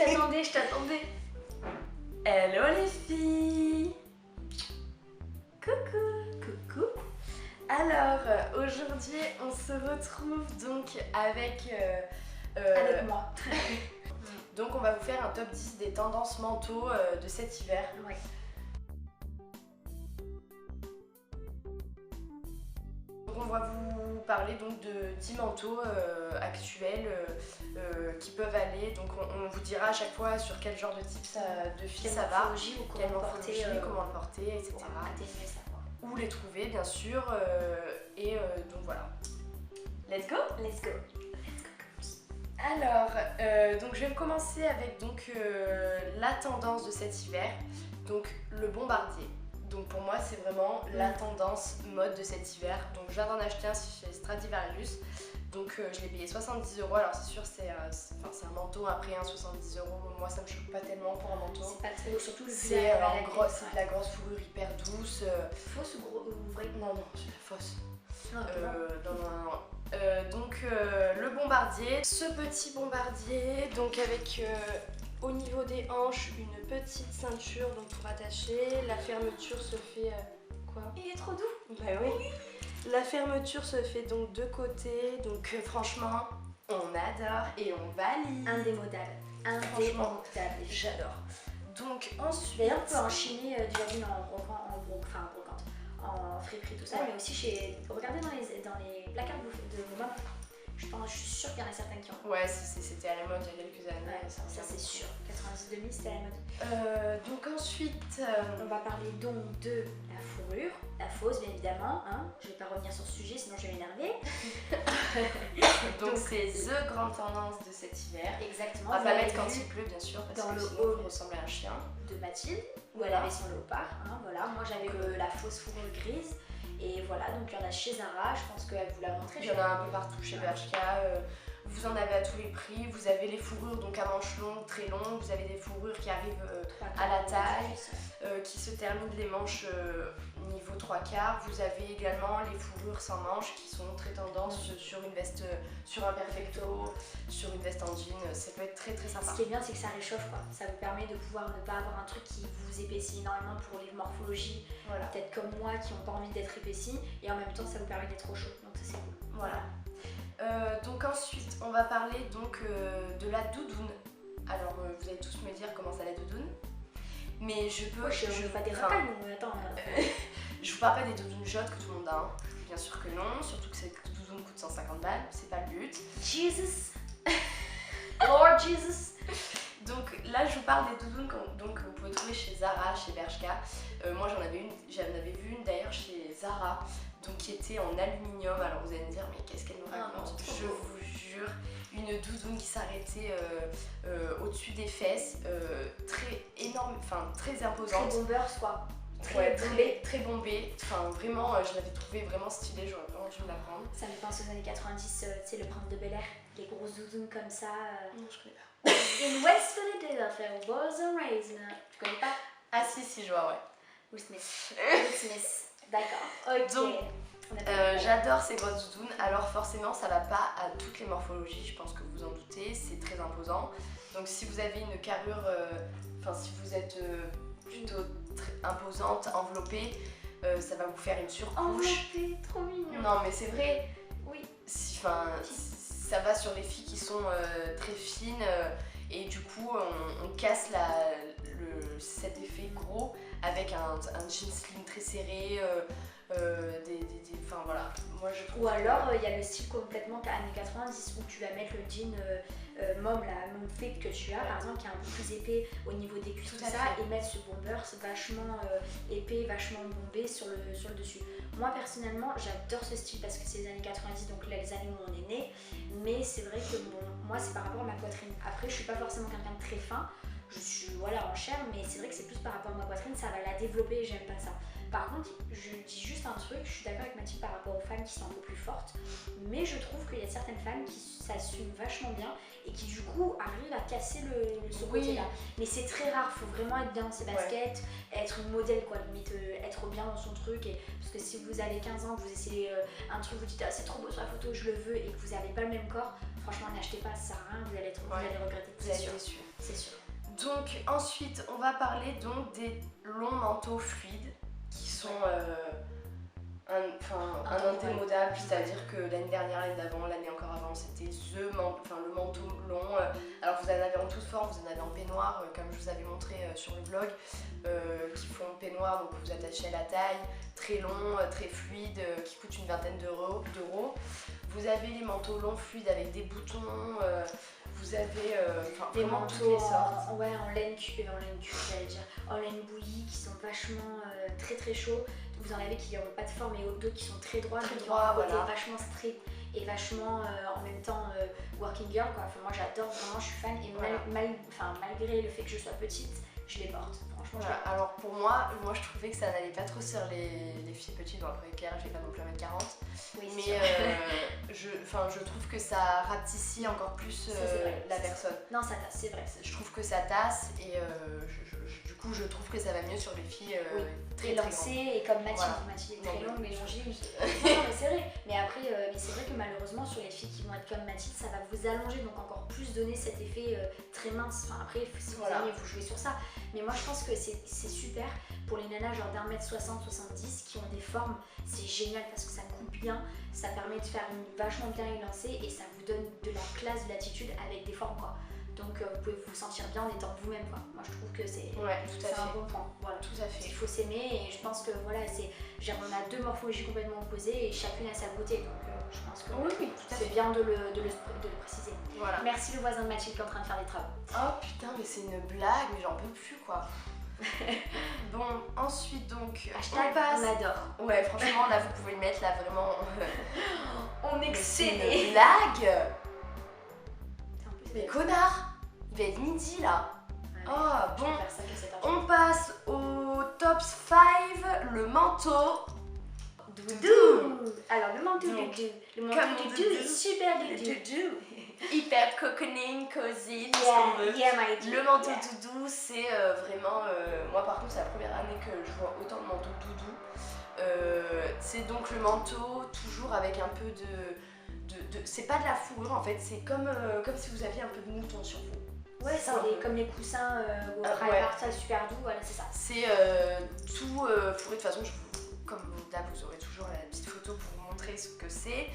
je t'attendais. Hello les filles. Coucou. Coucou. Alors, aujourd'hui, on se retrouve donc avec moi. Donc on va vous faire un top 10 des tendances manteaux de cet hiver. Ouais. Donc on va vous parler donc de 10 manteaux actuels qui peuvent aller. Donc on vous dira à chaque fois sur quel genre de type de fille ça va, quelle morphologie, comment le porter, etc. Où les trouver bien sûr. Donc voilà. Let's go. Let's go. Alors, donc je vais commencer avec donc, la tendance de cet hiver, donc le bombardier. Donc pour moi c'est vraiment la tendance mode de cet hiver. Donc je viens d'en acheter un chez Stradivarius. Donc je l'ai payé 70 €. Alors c'est sûr c'est un manteau à prix 70 €. Moi ça me choque pas tellement pour un manteau. C'est pas trop, surtout le c'est de la grosse fourrure hyper douce. Fausse ou vraie? Non, c'est la fausse. Non, donc le bombardier, ce petit bombardier, donc avec au niveau des hanches une petite ceinture donc pour attacher. La fermeture se fait quoi? Il est trop doux. Bah oui. La fermeture se fait donc de côté, donc franchement on adore et on valide. Indémodable. Indémodable. J'adore. Donc ensuite, d'ailleurs on peut enchaîner du jean en brocante, en friperie, tout ça, mais aussi regardez dans les placards de vos mamans. Je suis sûre qu'il y en a certains qui ont. Ouais, c'était à la mode il y a quelques années. Ouais, ça c'est sûr. 90-2000 c'était à la mode. Donc ensuite, on va parler donc de la fourrure, la fausse bien évidemment. Hein. Je vais pas revenir sur ce sujet sinon je vais m'énerver. donc c'est the grande tendance de cet hiver. Exactement. On va pas mettre quand il pleut bien sûr parce dans que le sinon on ressemble à un chien. De Mathilde où elle avait son léopard. Hein, voilà. Moi j'avais la fausse fourrure grise. Et voilà, donc il y en a chez Zara, je pense qu'elle vous l'a montré. Il y en a un peu partout chez BHK, vous en avez à tous les prix. Vous avez les fourrures donc à manches longues, très longues. Vous avez des fourrures qui arrivent à la taille, qui se terminent les manches niveau 3/4. Vous avez également les fourrures sans manches qui sont très tendance sur une veste, sur un perfecto, sur une veste en jean. Ça peut être très très sympa. Ce qui est bien, c'est que ça réchauffe quoi. Ça vous permet de pouvoir ne pas avoir un truc qui vous épaissit énormément pour les morphologies, peut-être comme moi qui n'ont pas envie d'être épaissies, et en même temps ça vous permet d'être au chaud. Donc ça c'est cool. Voilà. Donc ensuite on va parler donc de la doudoune. Alors vous allez tous me dire comment ça la doudoune, mais je peux. Je veux pas des racailles, mais attends. Je vous parle pas des doudounes jaunes que tout le monde a. Hein. Bien sûr que non, surtout que cette doudoune coûte 150 balles, c'est pas le but. Jesus, Lord Jesus. Donc là je vous parle des doudounes que vous pouvez trouver chez Zara, chez Bershka. Moi j'en avais vu une d'ailleurs chez Zara, donc qui était en aluminium. Alors vous allez me dire mais qu'est-ce qu'elle nous raconte? Je vous jure, une doudoune qui s'arrêtait au-dessus des fesses, très énorme, enfin très imposante. Très bombers quoi. Très bombée. Enfin vraiment je l'avais trouvé vraiment stylée, j'aurais vraiment dû me la prendre. Ça me pense aux années 90, tu sais le prince de Bel-Air, les grosses doudounes comme ça. Non je connais pas. In West Philadelphia, was a raisin. Tu connais pas? Ah si je vois ouais. Will Smith. Will Smith. D'accord. Ok. Donc j'adore ces grosses doudounes. Alors forcément ça va pas à toutes les morphologies, je pense que vous en doutez, c'est très imposant. Donc si vous avez une carrure, si vous êtes plutôt très imposante, enveloppée, ça va vous faire une surcouche. Enveloppée, trop mignon. Non mais c'est vrai. Oui. Ça va sur les filles qui sont très fines et du coup on casse cet effet gros avec un jean slim très serré. Enfin voilà, moi je trouve. Ou alors il y a le style complètement années 90 où tu vas mettre le jean mom fit que tu as par exemple qui est un peu plus épais au niveau des cuisses, tout ça, et mettre ce bomber vachement épais, vachement bombé sur le dessus. Moi personnellement j'adore ce style parce que c'est les années 90, donc les années où on est né, mais c'est vrai que moi c'est par rapport à ma poitrine. Après je suis pas forcément quelqu'un de très fin, je suis en chair, mais c'est vrai que c'est plus par rapport à ma poitrine, ça va la développer et j'aime pas ça. Par contre, je dis juste un truc, je suis d'accord avec Mathilde par rapport aux femmes qui sont un peu plus fortes, mais je trouve qu'il y a certaines femmes qui s'assument vachement bien et qui du coup arrivent à casser ce côté-là. Mais c'est très rare, il faut vraiment être bien dans ses baskets, être une modèle quoi, limite être bien dans son truc. Parce que si vous avez 15 ans, vous essayez un truc, vous dites ah, c'est trop beau sur la photo, je le veux, et que vous n'avez pas le même corps, Franchement, n'achetez pas, ça sert à rien, vous allez regretter, Vous allez être déçus. C'est sûr. Donc ensuite, on va parler donc des longs manteaux fluides qui sont un indémodable, c'est-à-dire que l'année dernière, l'année d'avant, l'année encore avant, c'était le manteau long. Alors vous en avez en toutes formes, vous en avez en peignoir, comme je vous avais montré sur le vlog, qui font peignoir, donc vous attachez à la taille, très long, très fluide, qui coûte une vingtaine d'euros. Vous avez les manteaux longs fluides avec des boutons, vous avez des vraiment manteaux toutes les sortes. en laine j'allais dire, en laine bouillie qui sont vachement très très chauds. Vous en avez qui n'ont pas de forme et d'autres qui sont très droits, mais qui ont un côté vachement strict et vachement en même temps working girl quoi. Enfin, moi j'adore, vraiment je suis fan et malgré le fait que je sois petite, je les porte. Franchement, Alors pour moi je trouvais que ça n'allait pas trop sur les filles petites, bon après Claire je vais pas non plus 1m40, oui, mais je trouve que ça rapetissit encore plus la personne. Non, ça tasse, c'est vrai. Je trouve que ça tasse et du coup je trouve que ça va mieux sur les filles très élancées et comme Mathilde. Mathilde est très longue mais longiligne. Non mais c'est vrai. Mais après, c'est vrai que malheureusement sur les filles qui vont être comme Mathilde, ça va vous allonger, donc encore plus donner cet effet très mince. Enfin après, si vous aimez, vous jouez sur ça. Mais moi je pense que c'est super pour les nanas genre d'1m60-70 qui ont des formes, c'est génial parce que ça coupe bien, ça permet de faire une vachement bien élancée et ça vous donne de la classe, de l'attitude avec des formes quoi. Donc vous pouvez vous sentir bien en étant vous-même quoi. Moi je trouve que c'est un bon point. Voilà. Tout à fait. Il faut s'aimer et je pense que voilà, on a deux morphologies complètement opposées et chacune a sa beauté. Donc je pense que c'est bien de le préciser. Voilà. Merci le voisin de Mathilde qui est en train de faire des travaux. Oh putain mais c'est une blague, mais j'en peux plus quoi. Bon, ensuite donc hashtag, on adore. Ouais, franchement là vous pouvez le mettre là vraiment. On excelle. C'est une blague. Mais connard, il va être midi là. Ouais, bon, on passe au top 5, le manteau doudou. Alors le manteau doudou, est super doudou. Hyper cocooning, cozy, le manteau doudou, c'est vraiment... moi par contre c'est la première année que je vois autant de manteaux doudou. C'est donc le manteau toujours avec un peu de c'est pas de la fourrure en fait, c'est comme si vous aviez un peu de mouton sur vous. Ouais, c'est comme les coussins au ça super doux, voilà c'est ça. C'est tout fourré, de toute façon comme d'hab vous aurez toujours la petite photo pour vous montrer ce que c'est.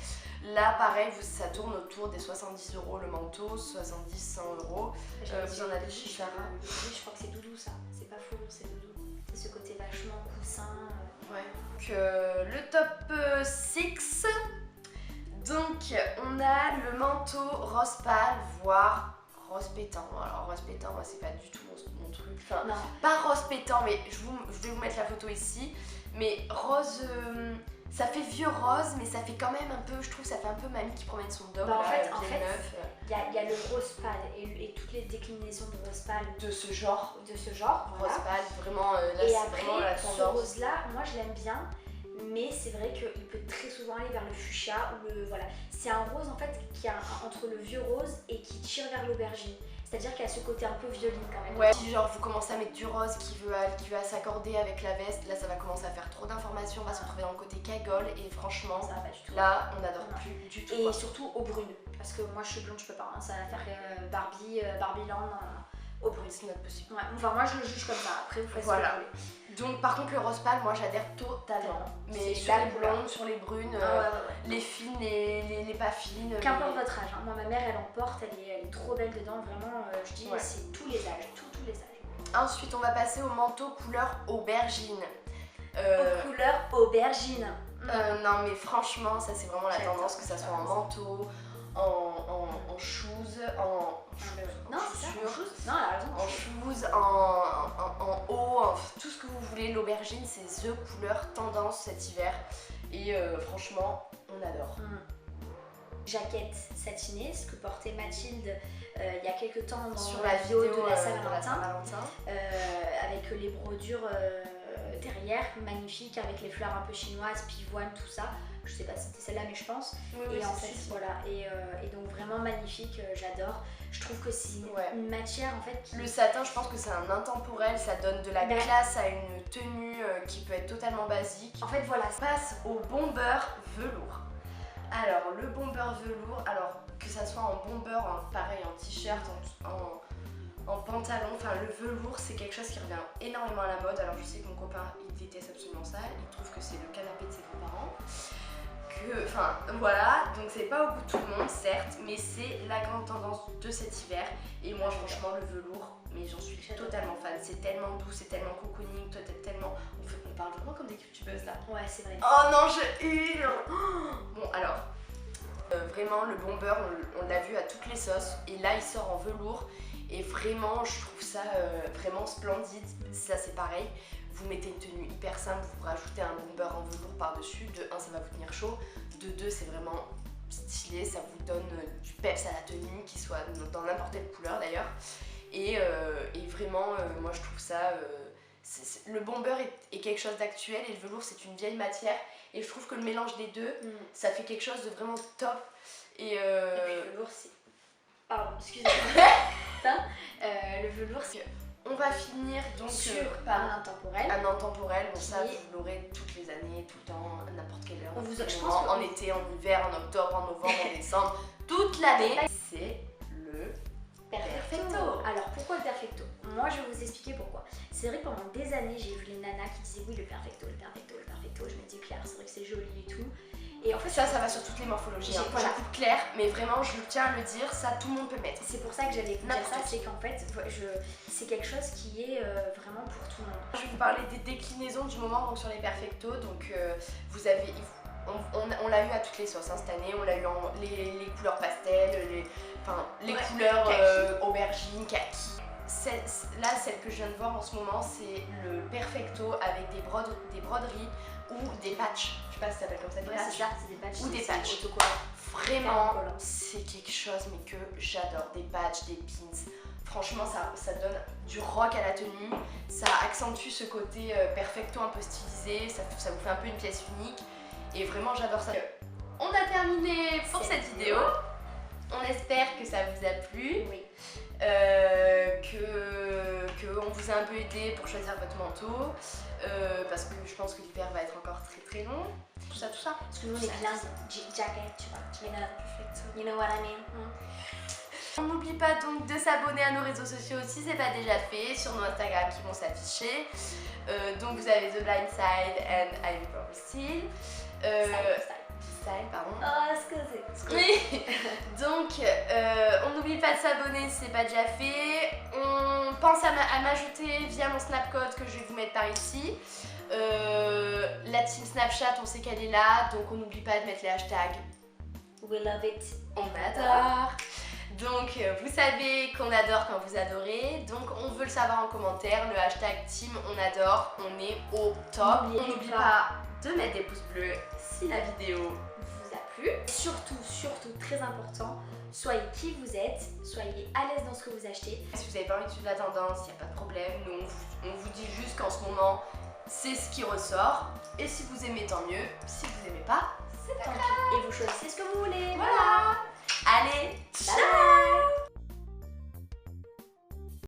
Là pareil, ça tourne autour des 70 euros le manteau, 70-100 euros. Vous en avez chez Sarah. Oui, je crois que c'est doudou ça, c'est pas fourrure, c'est doudou. C'est ce côté vachement coussin. Ouais. Donc le top 6. Donc on a le manteau rose pâle, voire rose pétant. Alors rose pétant, moi c'est pas du tout mon truc. Enfin, non. Pas rose pétant, mais je vais vous mettre la photo ici. Mais rose, ça fait vieux rose, mais ça fait quand même un peu, je trouve, ça fait un peu mamie qui promène son dog. En fait, il y a le rose pâle et toutes les déclinaisons de rose pâle de ce genre. Voilà. Rose pâle, vraiment, là c'est vraiment la tendance. Ce rose là, moi je l'aime bien. Mais c'est vrai qu'il peut très souvent aller vers le fuchsia ou voilà. C'est un rose en fait qui a entre le vieux rose et qui tire vers l'aubergine. C'est-à-dire qu'il y a ce côté un peu violine quand même. Ouais, si genre vous commencez à mettre du rose qui va s'accorder avec la veste, là ça va commencer à faire trop d'informations, on va se retrouver dans le côté cagole et franchement, ça va pas du tout. Là on adore plus du tout. Et surtout au brune, parce que moi je suis blonde, je peux pas, ça va faire Barbie Land au brune. C'est notre possible. Ouais, enfin moi je le juge comme ça, après vous faites ce que vous voulez. Donc par contre le rose pâle, moi j'adhère totalement. Mais sur les blondes, sur les brunes, les fines, les pas fines. Qu'importe votre âge, hein. Moi ma mère elle en porte, elle est trop belle dedans, vraiment je dis c'est tous les âges, tous les âges. Ensuite on va passer au manteau couleur aubergine. Couleur aubergine. Non mais franchement ça c'est vraiment la tendance, que ça soit en manteau, en shoes, en shoes, en haut, tout ce que vous voulez. L'aubergine c'est the couleur tendance cet hiver et franchement on adore. Jaquette satinée, ce que portait Mathilde il y a quelques temps sur la vidéo de la Saint-Valentin, avec les brodures derrière, magnifique, avec les fleurs un peu chinoises, pivoine, tout ça. Je sais pas si c'était celle-là, mais je pense. Oui, et en fait, voilà. Et donc vraiment magnifique, j'adore. Je trouve que c'est une matière en fait qui... Le satin, je pense que c'est un intemporel, ça donne de la classe à une tenue qui peut être totalement basique. En fait, voilà. On passe au bomber velours. Alors, le bomber velours, alors que ça soit en bomber, pareil en t-shirt, en pantalon, enfin le velours c'est quelque chose qui revient énormément à la mode. Alors je sais que mon copain il déteste absolument ça, il trouve que c'est le canapé de ses grands-parents. Enfin voilà, donc c'est pas au goût de tout le monde certes, mais c'est la grande tendance de cet hiver. Et moi franchement le velours, mais j'en suis totalement fan, c'est tellement doux, c'est tellement cocooning, tellement... On parle vraiment comme des youtubeuses là. Ouais c'est vrai. Oh non je hurle. Bon alors, vraiment le bomber on l'a vu à toutes les sauces et là il sort en velours. Et vraiment, je trouve ça vraiment splendide. Ça, c'est pareil. Vous mettez une tenue hyper simple, vous rajoutez un bomber en velours par-dessus. De 1, ça va vous tenir chaud. De 2, c'est vraiment stylé. Ça vous donne du peps à la tenue, qui soit dans n'importe quelle couleur d'ailleurs. Et vraiment, moi, je trouve ça... le bomber est quelque chose d'actuel et le velours, c'est une vieille matière. Et je trouve que le mélange des deux, ça fait quelque chose de vraiment top. Et puis le velours, c'est... Pardon, excusez-moi. Le velours, c'est... On va finir donc par un intemporel. Un intemporel, bon ça vous l'aurez toutes les années, tout le temps, à n'importe quelle heure. Je pense en été, en hiver, en octobre, en novembre, en décembre, toute l'année. C'est le Perfecto. Alors pourquoi le Perfecto? Moi je vais vous expliquer pourquoi. C'est vrai que pendant des années j'ai vu les nanas qui disaient oui le Perfecto, le Perfecto, le Perfecto. Je me dis Claire, c'est vrai que c'est joli et tout. Et en fait ça va sur toutes les morphologies. Voilà. Je coupe Claire, mais vraiment je tiens à le dire, ça tout le monde peut mettre. C'est pour ça que j'allais vous dire ça, c'est qu'en fait c'est quelque chose qui est vraiment pour tout le monde. Je vais vous parler des déclinaisons du moment donc sur les Perfecto. Donc vous avez, on l'a eu à toutes les sauces cette année, on l'a eu en les couleurs pastel, les couleurs aubergine, kaki. Là, celle que je viens de voir en ce moment, c'est le Perfecto avec des broderies ou des patchs. Je sais pas si ça s'appelle comme ça, des patchs. C'est ça, c'est des patchs. Ou des patchs. Vraiment, c'est quelque chose mais que j'adore. Des patchs, des pins. Franchement, ça donne du rock à la tenue. Ça accentue ce côté Perfecto un peu stylisé. Ça vous fait un peu une pièce unique. Et vraiment, j'adore ça. On a terminé pour cette vidéo. On espère que ça vous a plu. Oui. On vous a un peu aidé pour choisir votre manteau parce que je pense que l'hiver va être encore très très long. Tout ça. Parce que nous on est bilingues, jacket, tu vois. You know what I mean? On n'oublie pas donc de s'abonner à nos réseaux sociaux si c'est pas déjà fait, sur nos Instagram qui vont s'afficher. Donc vous avez The Blind Side and Ivy Purple Steel. Style, pardon. Oh, excusez. Oui. Donc, on n'oublie pas de s'abonner si c'est pas déjà fait. On pense à m'ajouter via mon Snapcode que je vais vous mettre par ici. La team Snapchat, on sait qu'elle est là, donc on n'oublie pas de mettre les hashtags. We love it. On adore. Donc, vous savez qu'on adore quand vous adorez. Donc, on veut le savoir en commentaire. Le hashtag team on adore, on est au top. On n'oublie pas de mettre des pouces bleus si la vidéo vous a plu. Surtout, très important, soyez qui vous êtes, soyez à l'aise dans ce que vous achetez. Si vous n'avez pas envie de suivre la tendance, il n'y a pas de problème. Nous, on vous dit juste qu'en ce moment, c'est ce qui ressort. Et si vous aimez, tant mieux. Si vous n'aimez pas, c'est pas grave. Et vous choisissez ce que vous voulez. Voilà. Allez, ciao.